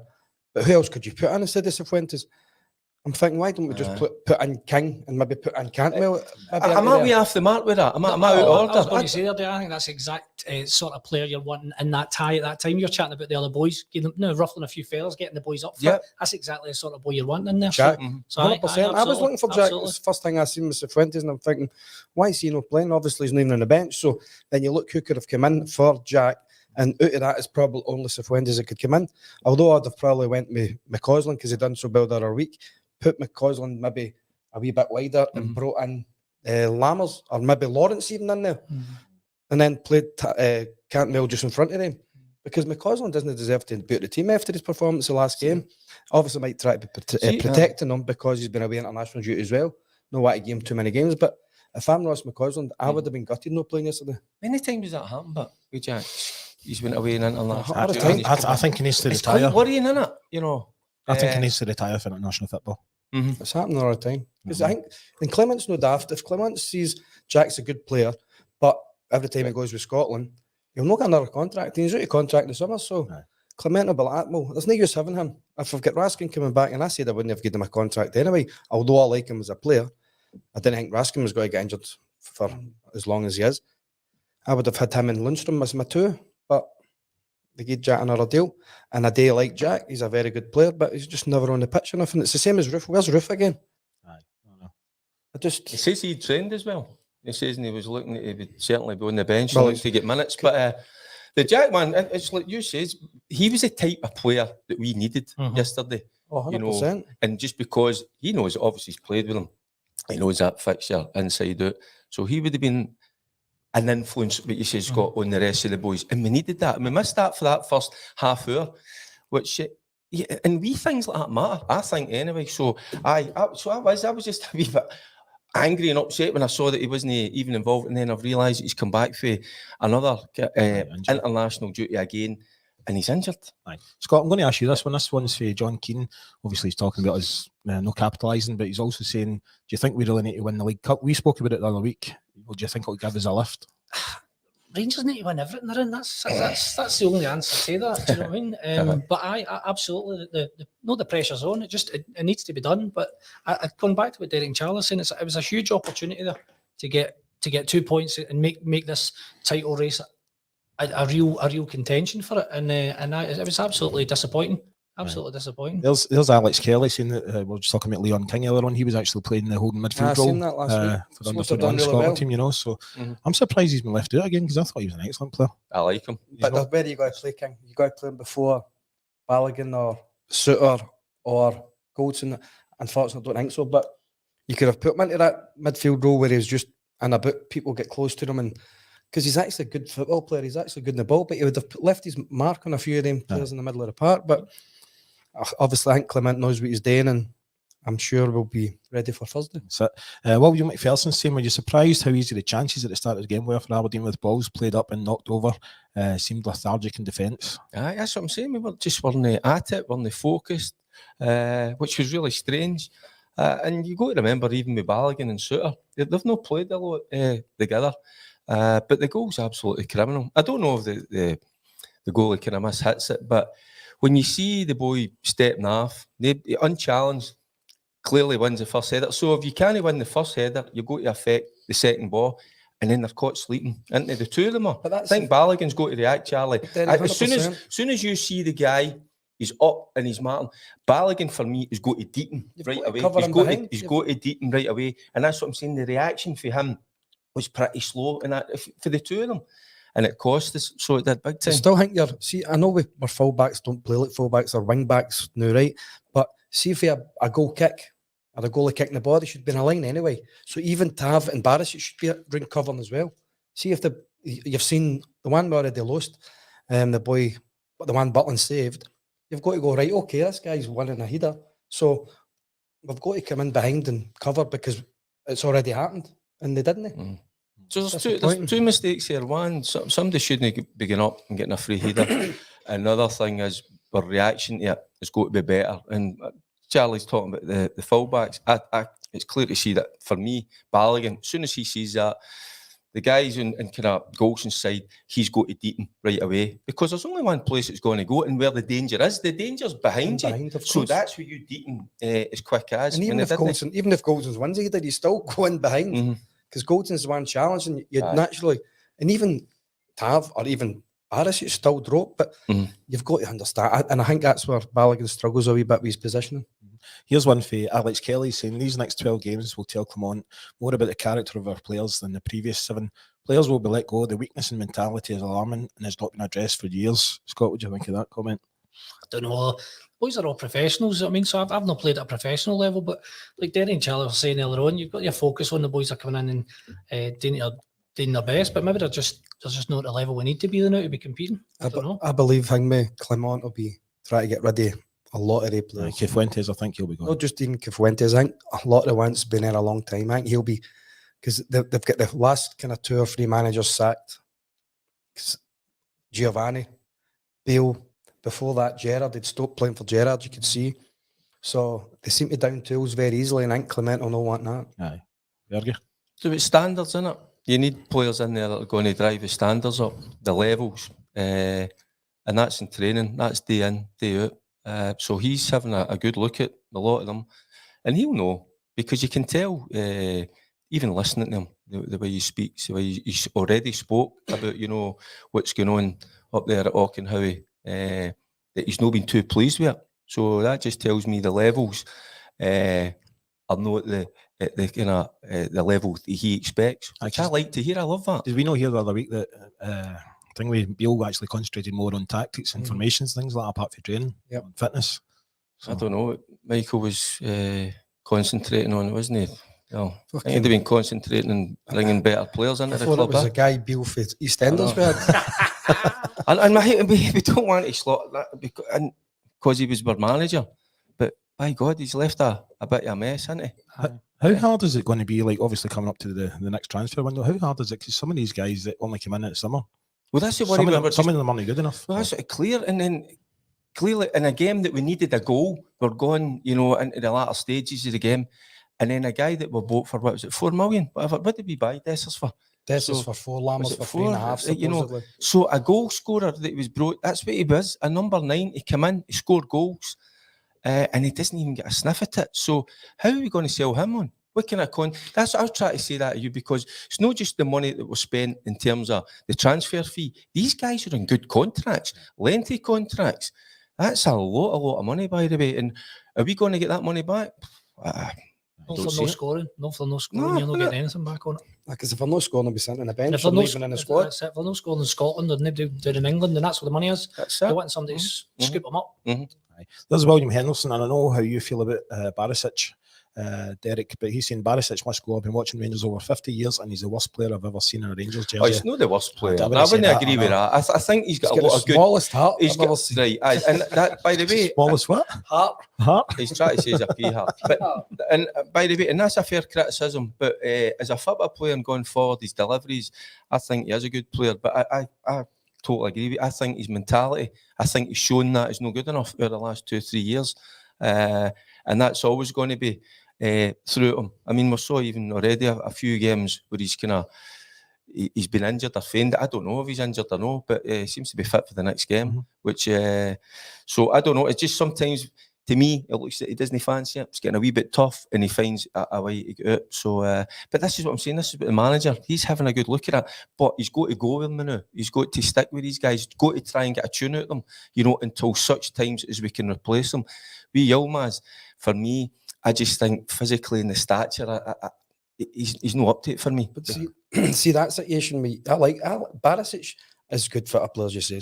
Speaker 6: but who else could you put in instead of Cifuentes? I'm thinking, why don't we just put in King and maybe put in Cantwell?
Speaker 4: I'm not way off the mark with that. I'm out of order.
Speaker 5: I was going to say there, I think that's the exact sort of player you're wanting in that tie at that time. You're chatting about the other boys, ruffling a few feathers, getting the boys up for it. That's exactly the sort of boy you're wanting in there.
Speaker 6: Jack,
Speaker 5: so
Speaker 6: 100%. I was looking for Jack. It was the first thing I seen was Cifuentes, and I'm thinking, why is he not playing? Obviously, he's not even on the bench. So then you look who could have come in for Jack, and out of that is probably only Cifuentes that could come in. Although I'd have probably went with McCausland because he done so well the other week. Put McCausland maybe a wee bit wider and brought in Lammers or maybe Lawrence even in there, and then played Cantwell just in front of them because McCausland doesn't deserve to be at the team after his performance the last game. Obviously, might try to be protecting him because he's been away international duty as well. No way to give him too many games, but if I'm Ross McCausland, I would have been gutted not playing yesterday.
Speaker 4: Many times has that happened, but with Jack, he's been away in international.
Speaker 3: I think he needs to
Speaker 4: it's
Speaker 3: retire.
Speaker 4: quite worrying, isn't it?
Speaker 3: I think he needs to retire for international football.
Speaker 6: It's happening all the time. Because I think and Clement's no daft. If Clement sees Jack's a good player, but every time he goes with Scotland, he'll not get another contract. He's out of contract in the summer, so Clement will be like, well, there's no use having him. If I've got Raskin coming back, and I said I wouldn't have given him a contract anyway, although I like him as a player, I didn't think Raskin was going to get injured for as long as he is. I would have had him and Lundstrom as my two, but they gave Jack another deal. And a day like Jack, he's a very good player, but he's just never on the pitch enough. And it's the same as Roof. Where's Roof again?
Speaker 4: He says he trained as well. He says he was looking at he would certainly be on the bench to get minutes. But the Jack man, it's like you says, he was the type of player that we needed yesterday.
Speaker 6: Oh, 100%.
Speaker 4: And just because he knows, obviously he's played with him, he knows that fixture inside out. So he would have been an influence, what you say, Scott, on the rest of the boys. And we needed that. And we missed that for that first half hour, which, and wee things like that matter, I think, anyway. So I was just a wee bit angry and upset when I saw that he wasn't even involved. And then I've realised he's come back for another international duty again. And he's injured.
Speaker 3: Scott, I'm going to ask you this one. This one's for John Keane. Obviously, he's talking about us no capitalising, but he's also saying, do you think we really need to win the League Cup? We spoke about it the other week. Well, do you think it'll give us a lift?
Speaker 5: Rangers need to win everything they're in. That's the only answer to that. Do you know what I mean? But I absolutely, the pressure's on. It needs to be done. But I've gone back to what Derek and Charles saying. It was a huge opportunity there to get 2 points and make this title race a real contention for it, and it was absolutely disappointing. Absolutely disappointing.
Speaker 3: There's Alex Kelly saying that we were just talking about Leon King earlier on. He was actually playing the holding midfield role for the under-21 Scotland team, So I'm surprised he's been left out again because I thought he was an excellent player.
Speaker 4: I like him.
Speaker 6: But where you got to play King? You got to play him before Balogun or Suter or Goldson. Unfortunately, I don't think so. But you could have put him into that midfield role where he's just in a bit. People get close to him and. Because he's actually a good football player, he's actually good in the ball, but he would have left his mark on a few of them players in the middle of the park. But obviously, I think Clement knows what he's doing, and I'm sure we'll be ready for Thursday.
Speaker 3: So, William McPherson saying, were you surprised how easy the chances at the start of the game were for Aberdeen with balls played up and knocked over? Seemed lethargic in defence.
Speaker 6: That's what I'm saying. We weren't at it, weren't focused, which was really strange. And you got to remember, even with Balogun and Suter, they've not played a lot together. But the goal's absolutely criminal. I don't know if the goalie kind of mishits it, but when you see the boy stepping off, unchallenged, clearly wins the first header. So if you can't win the first header, you go to affect the second ball, and then they're caught sleeping. Isn't they? The two of them are. I think Balogun's got to react, Charlie. As soon as you see the guy, he's up and he's marking. Balogun for me is going to deepen right away. He's got to deepen right away, and that's what I'm saying. The reaction for him was pretty slow, and for the two of them, and it cost us. So it did big time. I still think I know our fullbacks don't play like fullbacks or wing backs now, right? But see if a goal kick or a goalie kick in the body should be in a line anyway. So even Tav and Baris, it should be ring covering as well. See if the you've seen the one we already lost, the one Butland saved. You've got to go, right, okay, this guy's winning a header. So we've got to come in behind and cover because it's already happened. And they didn't.
Speaker 4: So there's two mistakes here. One, somebody shouldn't be going up and getting a free header. Another thing is our reaction to it has got to be better. And Charlie's talking about the fullbacks. It's clear to see that for me, Balogun, as soon as he sees that, the guys in kind of Golson's side, he's got to Deaton right away because there's only one place it's going to go and where the danger is. The danger's behind you. So that's where you Deaton as quick as.
Speaker 6: And even if Golson's wins a header, he's still going behind because Golson's one challenge and you'd naturally, and even Tav or even Baris, you still drop, but you've got to understand. And I think that's where Balogun struggles a wee bit with his positioning.
Speaker 3: Here's one for Alex Kelly saying these next 12 games will tell Clement more about the character of our players than the previous 7. Players will be let go. The weakness in mentality is alarming and has not been addressed for years. Scott, what do you think of that comment?
Speaker 5: I don't know. Boys are all professionals. I mean, so I've not played at a professional level, but like Derry and Charlie were saying earlier on, you've got your focus on the boys that are coming in and doing their best, but maybe they're just not at the level we need to be now to be competing. I don't know.
Speaker 6: I believe Clement will be trying to get rid of a lot of the players.
Speaker 3: Cifuentes, I think he'll be going.
Speaker 6: Not just even Cifuentes. I think a lot of the ones been there a long time. I think he'll be, because they've got the last kind of 2 or 3 managers sacked. Giovanni, Bale, before that Gerrard, they'd stopped playing for Gerrard, you could see. So they seem to down tools very easily, and I think Clement will not want that.
Speaker 3: Aye. Fergie?
Speaker 4: So it's standards, isn't it? You need players in there that are going to drive the standards up, the levels, and that's in training. That's day in, day out. So he's having a good look at a lot of them, and he'll know because you can tell, even listening to him, the way he speaks, the way he's already spoke about, what's going on up there at Auckland, how that he's not been too pleased with it. So that just tells me the levels are not the kind of the level that he expects, which I like to hear. I love that.
Speaker 3: Did we not hear the other week that I think Bill actually concentrated more on tactics and formations, things like that, apart from training, fitness? So.
Speaker 4: I don't know what Michael was concentrating on, wasn't he? No, I think he'd been concentrating on bringing better players into the club.
Speaker 6: It was a guy Bill for EastEnders.
Speaker 4: and we don't want to slot that because he was our manager. But by God, he's left a bit of a mess, hasn't he?
Speaker 3: How hard is it going to be, like obviously coming up to the next transfer window? How hard is it? Because some of these guys that only came in at summer.
Speaker 4: Well, that's the worry.
Speaker 3: Some of them aren't good enough.
Speaker 4: Well, that's clear. And then clearly in a game that we needed a goal, we're going, into the latter stages of the game. And then a guy that we bought for, what was it, 4 million? Whatever. What did we buy Dessers for?
Speaker 6: Dessers for 4, Lammers for 3.5, supposedly.
Speaker 4: So a goal scorer that was brought, that's what he was. A number 9, he came in, he scored goals, and he doesn't even get a sniff at it. So how are we going to sell him on? What kind of that's what I was trying to say that to you, because it's not just the money that was spent in terms of the transfer fee. These guys are in good contracts, lengthy contracts. That's a lot of money, by the way. And are we going to get that money back?
Speaker 5: Not for no scoring. You're not getting anything back on it.
Speaker 6: Because if they're not scoring, they'll be sitting on the bench or even in the squad.
Speaker 5: If they're not scoring in Scotland, they're not doing in England, and that's where the money is. They want somebody to scoop them up.
Speaker 3: There's William Henderson, and I know how you feel about Barisic, Derek, but he's saying Barisic must go. I've been watching Rangers over 50 years, and he's the worst player I've ever seen in a Rangers jersey.
Speaker 4: Oh, he's not the worst player. I wouldn't agree with that. I think he's got a lot of good.
Speaker 6: Smallest heart.
Speaker 4: Right, and that, by the way,
Speaker 3: smallest what?
Speaker 4: Heart. He's trying to say he's a pea heart. But and by the way, and that's a fair criticism. But as a football player and going forward, his deliveries, I think he is a good player. But I totally agree with you. I think his mentality, I think he's shown that is not good enough over the last 2 or 3 years, and that's always going to be through him. I mean, we saw even already a few games where he's been injured or fainted. I don't know if he's injured or no, but he seems to be fit for the next game. Which so I don't know. It's just sometimes to me it looks like he doesn't fancy it. It's getting a wee bit tough, and he finds a way to get out. So, but this is what I'm saying. This is about the manager. He's having a good look at it, but he's got to go with them now. He's got to stick with these guys. He's got to try and get a tune out of them, until such times as we can replace them. We Yilmaz, for me, I just think physically in the stature, he's not up to it for me.
Speaker 6: But see that situation, I like Barisic is good for a player, as you say.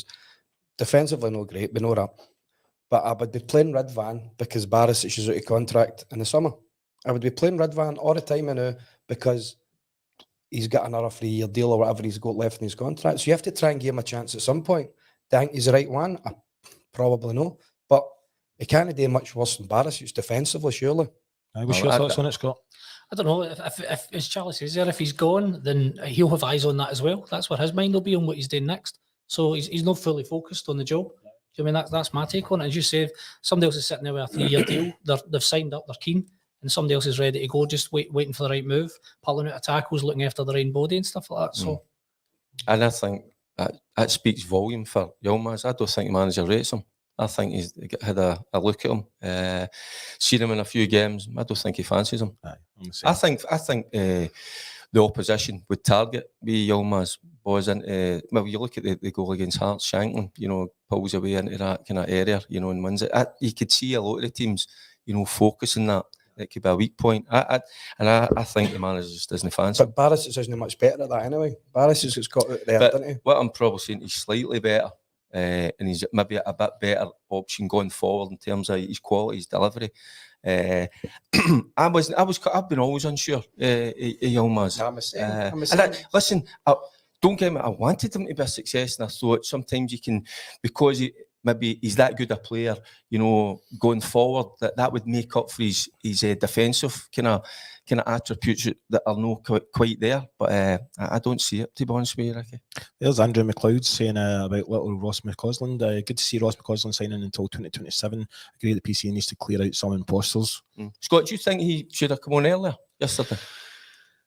Speaker 6: Defensively, not great, we know that. But I would be playing Ridvan because Barisic is out of contract in the summer. I would be playing Ridvan all the time now because he's got another 3-year deal or whatever he's got left in his contract. So you have to try and give him a chance at some point. Do I think he's the right one? Probably no. But he can't do much worse than Baris. It's defensively, surely.
Speaker 3: What's your thoughts on it, Scott?
Speaker 5: I don't know. If as Charlie says there, if he's gone, then he'll have eyes on that as well. That's where his mind will be on what he's doing next. So he's not fully focused on the job. Do you mean that's my take on it? As you say, somebody else is sitting there with a 3-year deal. They've signed up. They're keen. And somebody else is ready to go, just waiting for the right move, pulling out of tackles, looking after their own body and stuff like that. So,
Speaker 4: and I think that speaks volume for Yilmaz. I don't think the manager rates him. I think he's had a look at him, seen him in a few games. I don't think he fancies him. I think the opposition would target Yilmaz boys into. Well, you look at the goal against Hearts, Shankland, pulls away into that kind of area, and wins it. You could see a lot of the teams, focusing that. It could be a weak point. I think the manager just doesn't fancy.
Speaker 6: But Baris isn't much better at that anyway. Baris has got it there, doesn't he?
Speaker 4: What I'm probably saying, he's slightly better, and he's maybe a bit better option going forward in terms of his quality, his delivery. I've been always unsure. Yilmaz. Listen, don't get me. I wanted him to be a success, and I thought sometimes you can, because maybe he's that good a player, going forward, that would make up for his defensive kind of attributes that are not quite there. But I don't see it, to be honest with you, Ricki.
Speaker 3: There's Andrew McLeod saying about little Ross McCausland. Good to see Ross McCausland signing until 2027. I agree that PC needs to clear out some imposters.
Speaker 4: Scott, do you think he should have come on earlier yesterday?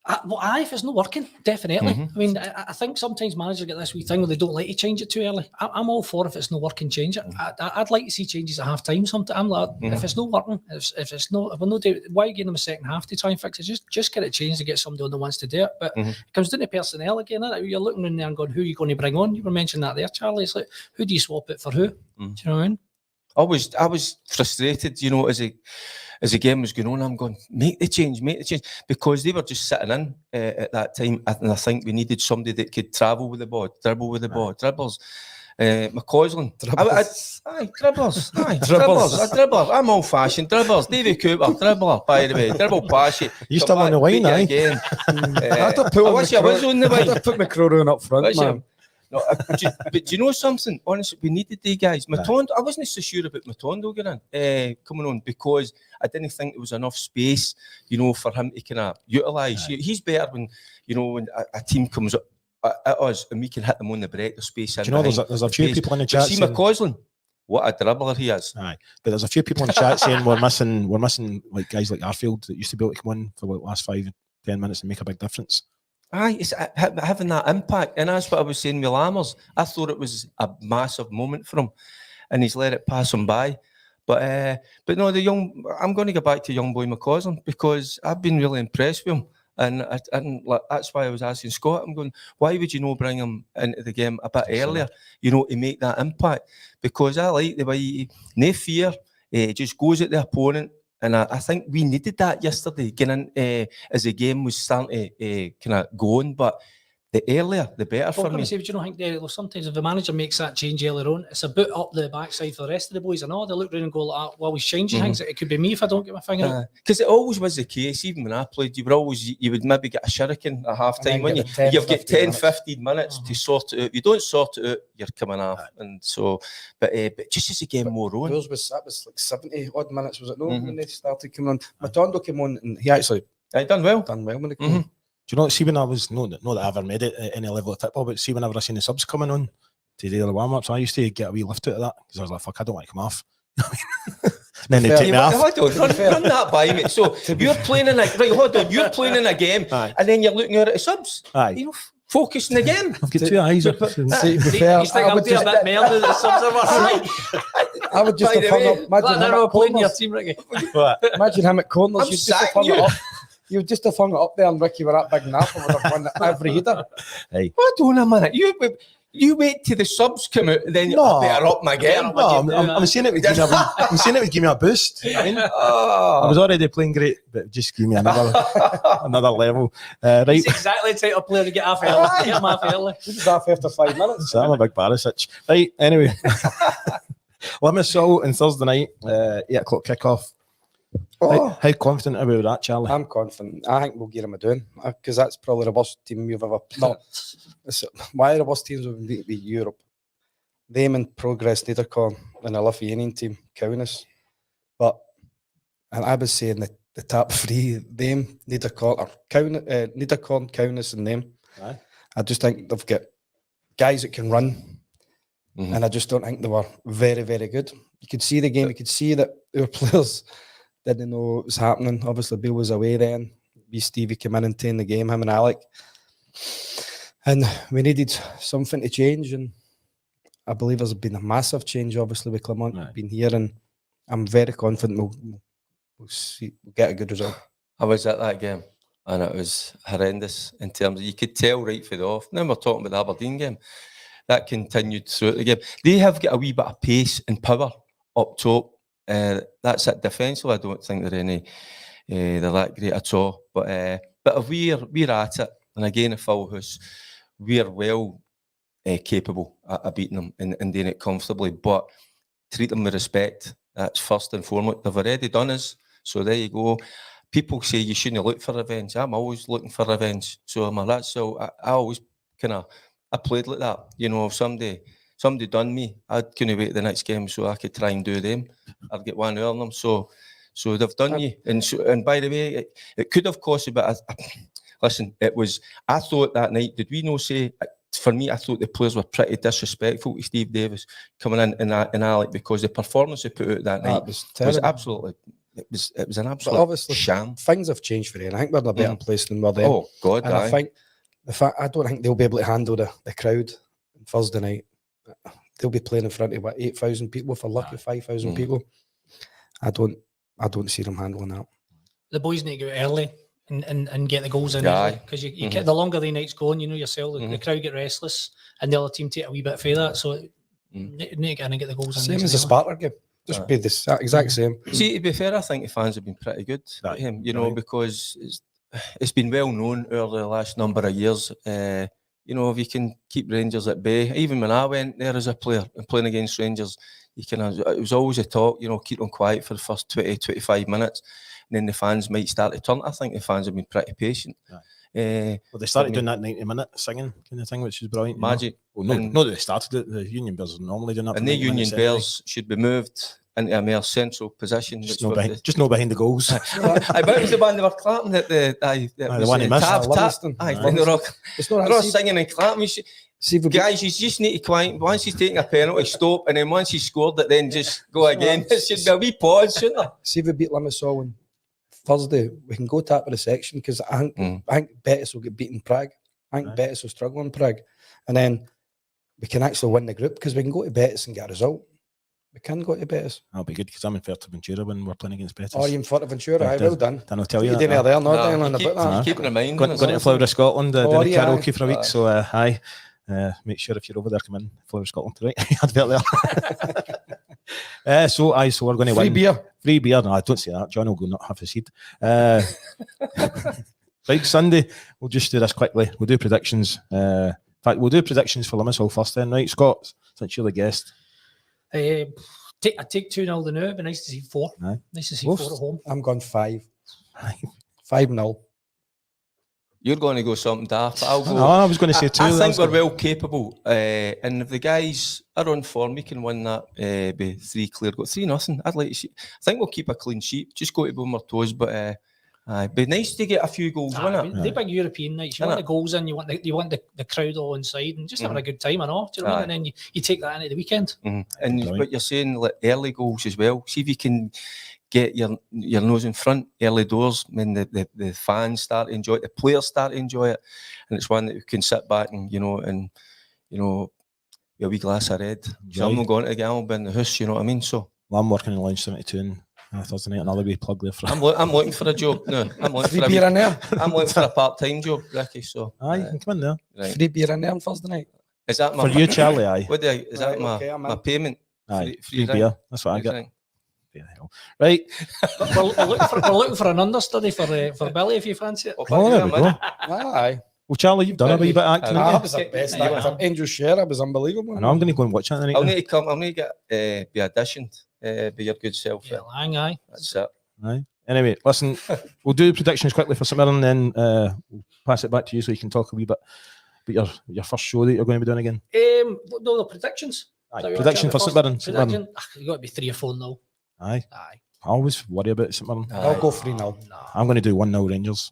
Speaker 5: If it's not working, definitely. I mean, I think sometimes managers get this wee thing where they don't like to change it too early. I'm all for if it's not working, change it. I'd like to see changes at half time. Sometimes I'm like, if it's not working, if we're not doing, why give them a second half to try and fix it? Just get it changed and get somebody on that wants to do it. But it comes down to personnel again. You're looking in there and going, who are you going to bring on? You were mentioning that there, Charlie. It's like, who do you swap it for who? Do you know what I mean?
Speaker 4: I was frustrated, as the game was going on. I'm going, make the change, because they were just sitting in at that time, and I think we needed somebody that could travel with the ball, dribble with the ball, dribbles. McCausland, dribbles, a dribbler. I'm old-fashioned, dribblers. David Cooper, dribbler, by the way, dribble pass you.
Speaker 3: You still on the wine, eh?
Speaker 4: Again.
Speaker 6: I wish I was on the wine. I put McCrory up front, man.
Speaker 4: No, but do you know something? Honestly, we needed the guys. Matondo, I wasn't so sure about Matondo coming on, because I didn't think there was enough space, for him to kind of utilise. He's better when, when a team comes up at us and we can hit them on the break. The space.
Speaker 3: Do you know there's a few people in the chat?
Speaker 4: See McCausland, what a dribbler he is.
Speaker 3: Aye, but there's a few people in the chat saying we're missing like guys like Arfield that used to be able to come on for the last 5-10 minutes and make a big difference.
Speaker 4: Aye, it's having that impact, and that's what I was saying with Lammers. I thought it was a massive moment for him, and he's let it pass him by. But no, I'm going to go back to young boy McCausland, because I've been really impressed with him, and that's why I was asking Scott. I'm going, why would you not bring him into the game a bit earlier, to make that impact? Because I like the way he, no fear, just goes at the opponent. And I think we needed that yesterday, getting as the game was starting to kind of go on. But the earlier, the better for me.
Speaker 5: Say, but you don't think, Derek, sometimes if the manager makes that change earlier on, it's a bit up the backside for the rest of the boys. I know they look around and go like, well, he's changing things. It could be me if I don't get my finger out.
Speaker 4: Because it always was the case, even when I played, you would maybe get a shuriken at half time, wouldn't you? You've got 10-15 minutes to sort it out. You don't sort it out, you're coming off. And so, but just as the game more on.
Speaker 6: That was like 70 odd minutes, was it? No, when they started coming on. Matondo came on and he actually
Speaker 4: done well
Speaker 6: when they came on.
Speaker 3: Do you know, see when I was, not that I ever made it at any level of football, but see whenever I seen the subs coming on to do the warm-ups, I used to get a wee lift out of that, because I was like, fuck, I don't want to come off. And then they take me off.
Speaker 4: Run that by me. So you're playing in you're playing in a game, and then you're looking at the subs.
Speaker 3: Aye.
Speaker 4: Focusing again.
Speaker 3: I've got two eyes.
Speaker 5: You think I'm doing a bit more than the subs are?
Speaker 6: I would just have hung up. Imagine him at
Speaker 5: playing your
Speaker 6: corners.
Speaker 5: team, Ricki.
Speaker 6: Imagine him at corners.
Speaker 4: I'm sacking you.
Speaker 6: You'd just have hung it up there, and Ricki were that big nap and would have won every header.
Speaker 3: Hey.
Speaker 4: Hold on a minute. You wait till the subs come out, and then you better up my game.
Speaker 3: No, I'm saying it would give me a boost. I mean, I was already playing great, but just give me another level. Right.
Speaker 5: He's exactly the type of player to get off early. Get him off early.
Speaker 6: He's off after 5 minutes.
Speaker 3: So I'm a big Barisic. Right, anyway. Limassol on Thursday night, 8 o'clock kickoff. How confident are we with that, Charlie?
Speaker 6: I'm confident. I think we'll get them a doing because that's probably the worst team we've ever. No, it's one of the worst teams we've beat with Europe. Them and Progress Niederkorn and a Lithuanian team, Kaunas. But and I was saying the top three, them, Niederkorn, Kaunas, and them.
Speaker 3: Aye.
Speaker 6: I just think they've got guys that can run, and I just don't think they were very, very good. You could see the game. You could see that our players didn't know what was happening. Obviously, Bill was away then. Stevie came in and taken the game, him and Alec. And we needed something to change, and I believe there's been a massive change, obviously, with Clement being here, and I'm very confident we'll get a good result.
Speaker 4: I was at that game, and it was horrendous in terms of, you could tell right from the off. Now we're talking about the Aberdeen game. That continued throughout the game. They have got a wee bit of pace and power up top. That's it. Defensively, I don't think they're that great at all. But if we're at it, and again, a full house, we're well capable of beating them and doing it comfortably. But treat them with respect. That's first and foremost. They've already done us, so there you go. People say you shouldn't look for revenge. I'm always looking for revenge. So that's so I always I played like that. You know, if somebody done me, I couldn't wait the next game so I could try and do them. I'd get one on them. So they've done you. And by the way, it could have cost you, but listen, it was. I thought that night. Did we not say? For me, I thought the players were pretty disrespectful to Steve Davis coming in and Alec, because the performance they put out that night was absolutely. It was an absolute sham.
Speaker 6: Things have changed for them. I think we're in a better place than we're then.
Speaker 4: Oh God!
Speaker 6: And I think I don't think they'll be able to handle the crowd on Thursday night. They'll be playing in front of 8,000 people, for lucky 5,000 people. I don't see them handling that.
Speaker 5: The boys need to go early and get the goals in, because you get the longer the night's going, you know yourself, the crowd get restless and the other team take a wee bit further. So need to get in and get the goals in.
Speaker 6: Same as the Sparta game. Just be the exact same.
Speaker 4: See, to be fair, I think the fans have been pretty good at him, because it's been well known over the last number of years. You know, if you can keep Rangers at bay, even when I went there as a player and playing against Rangers, it was always a talk, keep them quiet for the first 20, 25 minutes, and then the fans might start to turn. I think the fans have been pretty patient.
Speaker 3: Well, they started doing that 90-minute singing kind of thing, which is brilliant.
Speaker 4: Magic.
Speaker 3: Well, no, they started it. The Union Bears are normally doing that.
Speaker 4: And the Union Bears should be moved into a more central position.
Speaker 3: Just not behind the goals.
Speaker 4: I bet it was the one they were clapping at the
Speaker 3: one he missed.
Speaker 4: They're all singing and clapping. Guys, you just need to quiet. Once he's taking a penalty, stop, and then once he's scored it, then just go again. It should be a wee pause, shouldn't there?
Speaker 6: See if we beat Limassol on Thursday, we can go tap of the section, because I think Betis will get beaten Prague. I think Betis will struggle in Prague, and then we can actually win the group, because we can go to Betis and get a result. We can go to Betis.
Speaker 3: That'll be good, because I'm in Fuerteventura when we're playing against Betis.
Speaker 6: Oh, you're in Fuerteventura? Aye, well done.
Speaker 3: Then I'll tell you
Speaker 6: that. You're there, not down about that.
Speaker 4: Keeping in mind.
Speaker 3: Going to Flower of Scotland, doing karaoke for a week, so aye. Make sure if you're over there, come in Flower of Scotland tonight. Advert there. So we're going to win. Free beer. No, I don't say that. John will go not have his seed. Right, Sunday. We'll just do this quickly. We'll do predictions. In fact, we'll do predictions for Limassol first then, right, Scott? Since you're the guest.
Speaker 5: I take 2-0 the now. It'd be nice to see 4. Nice to see 4 at home.
Speaker 6: I'm going 5. 5-0.
Speaker 4: You're going to go something daft. I'll go.
Speaker 3: No, I was going to say 2.
Speaker 4: I think we're well capable. And if the guys are on form, we can win that by 3 clear. Got 3-0. I'd like to see. I think we'll keep a clean sheet. Just go to bone our toes, but it'd be nice to get a few goals, wouldn't it?
Speaker 5: The big European nights, you want the goals in, you want the crowd all inside, and just having a good time and all. Do you know what I mean? And then you take that into the weekend.
Speaker 4: And what you're saying, like early goals as well. See if you can get your nose in front early doors when the fans start to enjoy it, the players start to enjoy it, and it's one that you can sit back and a wee glass of red. So I'm not going to the gamble in the house, you know what I mean? So
Speaker 3: I'm working in Lounge 72 on Thursday night. Another wee plug there for.
Speaker 4: I'm looking for a job. No, I'm looking for
Speaker 6: beer in there.
Speaker 4: I'm looking for a part-time job, Ricki. So
Speaker 3: you can come in there.
Speaker 4: Right.
Speaker 6: Free beer in there on Thursday night.
Speaker 4: Is that
Speaker 3: for you, Charlie? Aye.
Speaker 4: Is that my payment?
Speaker 3: Aye, free beer. That's what I get.
Speaker 5: Right. we're looking for an understudy for Billy, if you fancy it.
Speaker 3: There we go.
Speaker 6: Aye.
Speaker 3: Well, Charlie, you've done a wee bit of acting.
Speaker 6: I was the best actor. Angel Share, was unbelievable.
Speaker 3: And I'm going to go and watch that.
Speaker 4: I'll need to come. I'll need to get be auditioned. Be your good self.
Speaker 5: Yeah, aye.
Speaker 4: That's it.
Speaker 3: Aye. Anyway, listen, we'll do predictions quickly for St Mirren, then we'll pass it back to you so you can talk a wee bit about your first show that you're going to be doing again.
Speaker 5: No, the predictions.
Speaker 3: Aye,
Speaker 5: So we
Speaker 3: prediction
Speaker 5: want
Speaker 3: for
Speaker 5: to
Speaker 3: St
Speaker 5: have
Speaker 3: Mirren.
Speaker 5: the
Speaker 3: St
Speaker 5: first
Speaker 3: Mirren.
Speaker 5: prediction? You've got to be 3 or 4 now.
Speaker 3: Aye.
Speaker 5: Aye.
Speaker 3: I always worry about St Mirren.
Speaker 6: I'll go 3-0.
Speaker 5: No.
Speaker 3: I'm going to do 1-0 Rangers.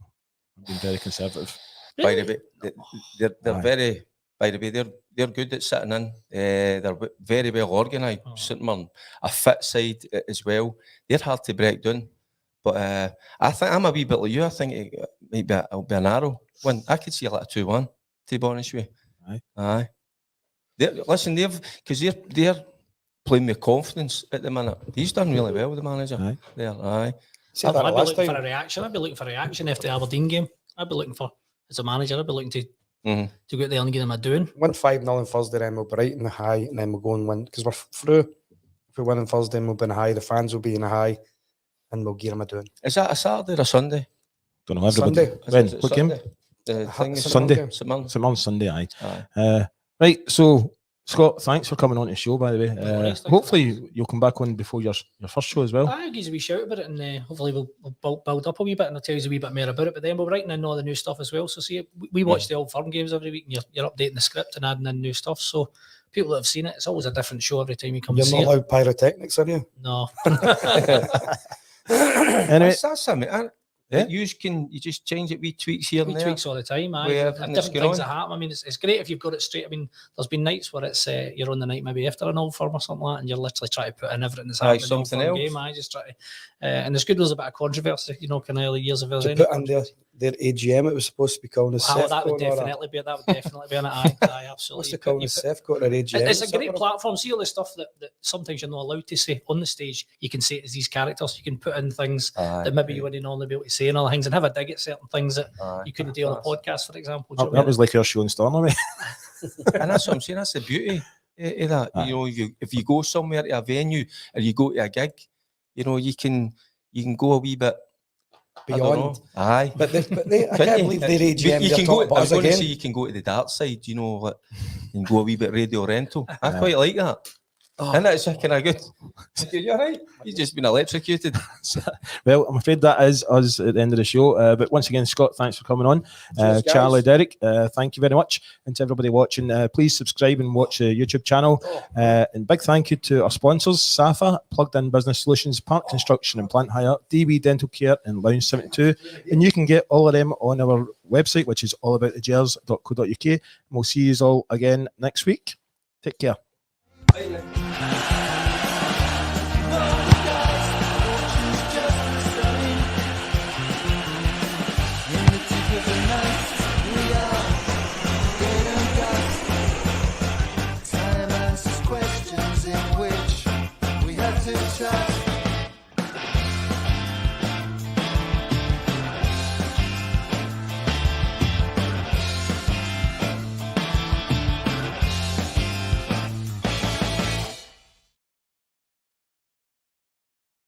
Speaker 3: I'm being very conservative.
Speaker 4: By the way, they're
Speaker 3: Aye.
Speaker 4: very. By the way, they're good at sitting in. They're very well organised.
Speaker 5: Oh.
Speaker 4: St Mirren, a fit side as well. They're hard to break down. But I think I'm a wee bit like you. I think it might be it'll be a narrow win. I could see like a 2-1. To be honest with you.
Speaker 3: Aye.
Speaker 4: Listen, they're playing with confidence at the minute. He's done really well, the manager.
Speaker 3: Aye.
Speaker 4: There, aye.
Speaker 6: Said that
Speaker 5: I'd be
Speaker 6: last
Speaker 5: looking for a
Speaker 6: time.
Speaker 5: reaction. I'd be looking for a reaction after the Aberdeen game. I'd be looking for, as a manager, I'd be looking to
Speaker 4: Mhm.
Speaker 5: go out there and give them a doing.
Speaker 6: Win 5-0 on Thursday, then we'll be right in the high, and then we'll go and win because we're through. If we win on Thursday, we'll be in the high. The fans will be in the high, and we'll give them a doing.
Speaker 4: Is that a Saturday or a Sunday?
Speaker 3: Don't know. Everybody.
Speaker 6: Sunday.
Speaker 3: When?
Speaker 4: Is it
Speaker 3: What game?
Speaker 4: Sunday? The thing is
Speaker 3: Sunday.
Speaker 4: St Mirren.
Speaker 3: St Mirren Sunday, aye.
Speaker 4: Aye.
Speaker 3: Right, so Scott, thanks for coming on the show, by the way.
Speaker 5: worries, thank
Speaker 3: Hopefully you'll come back on before your first show as well.
Speaker 5: I'll give you a wee shout about it, and hopefully we'll build up a wee bit, and I'll tell you a wee bit more about it. But then we're writing in all the new stuff as well. So see, we watch the Old Firm games every week, and you're updating the script and adding in new stuff. So people that have seen it, it's always a different show every time you come
Speaker 6: You're
Speaker 5: and see
Speaker 6: not
Speaker 5: it.
Speaker 6: allowed pyrotechnics, are you?
Speaker 5: No.
Speaker 3: Anyway,
Speaker 4: That's something.
Speaker 3: Yeah.
Speaker 4: You just change it, wee tweaks here
Speaker 5: We
Speaker 4: and there.
Speaker 5: tweaks all the time.
Speaker 4: Where
Speaker 5: Different
Speaker 4: everything's
Speaker 5: things
Speaker 4: going
Speaker 5: that happen. I mean, it's great if you've got it straight. I mean, there's been nights where it's you're on the night maybe after an Old Firm or something like that, and you're literally trying to put in everything that's
Speaker 4: Aye,
Speaker 5: happening in the Old
Speaker 4: something
Speaker 5: Firm
Speaker 4: else.
Speaker 5: game. I just try to, and it's good. There's a bit of controversy, kind of early years of
Speaker 6: To put in their AGM, it was supposed to be called a
Speaker 5: How that would
Speaker 6: SEFCO.
Speaker 5: definitely be. That would definitely be on it. Aye, absolutely.
Speaker 6: What's
Speaker 5: You
Speaker 6: it called?
Speaker 5: put-
Speaker 6: A SEFCO or an AGM?
Speaker 5: It's a
Speaker 6: Is that
Speaker 5: great
Speaker 6: what it-
Speaker 5: platform. See all the stuff that sometimes you're not allowed to say on the stage. You can say it as these characters. You can put in things that maybe you wouldn't normally be able to say and other things, and have a dig at certain things that you couldn't do on a podcast, for example. Do you know what I
Speaker 3: that
Speaker 5: mean?
Speaker 3: was like our show in Stornoway.
Speaker 4: And that's what I'm saying. That's the beauty of that.
Speaker 3: Aye.
Speaker 4: You know, if you go somewhere to a venue or you go to a gig, you can go a wee bit I don't
Speaker 6: Beyond.
Speaker 4: know. Aye.
Speaker 6: But I can't believe their AGM.
Speaker 4: You
Speaker 6: they're
Speaker 4: can go.
Speaker 6: talking
Speaker 4: I
Speaker 6: about
Speaker 4: was
Speaker 6: us
Speaker 4: going to
Speaker 6: again.
Speaker 4: say you can go to the dark side. Like, and go a wee bit radio rental. I quite like that. And that's kind of good. You're right. You've just been electrocuted.
Speaker 3: Well, I'm afraid that is us at the end of the show. But once again, Scott, thanks for coming on.
Speaker 6: Cheers, guys.
Speaker 3: Charlie, Derek, thank you very much. And to everybody watching, please subscribe and watch the YouTube channel. And big thank you to our sponsors, SSAFA, Plugged In Business Solutions, Park Construction and Plant Hire, DB Dental Care and Lounge 72. And you can get all of them on our website, which is allaboutthegers.co.uk. And we'll see you all again next week. Take care.
Speaker 1: In the tick of the night, we are getting dust. Time asks questions in which we have to try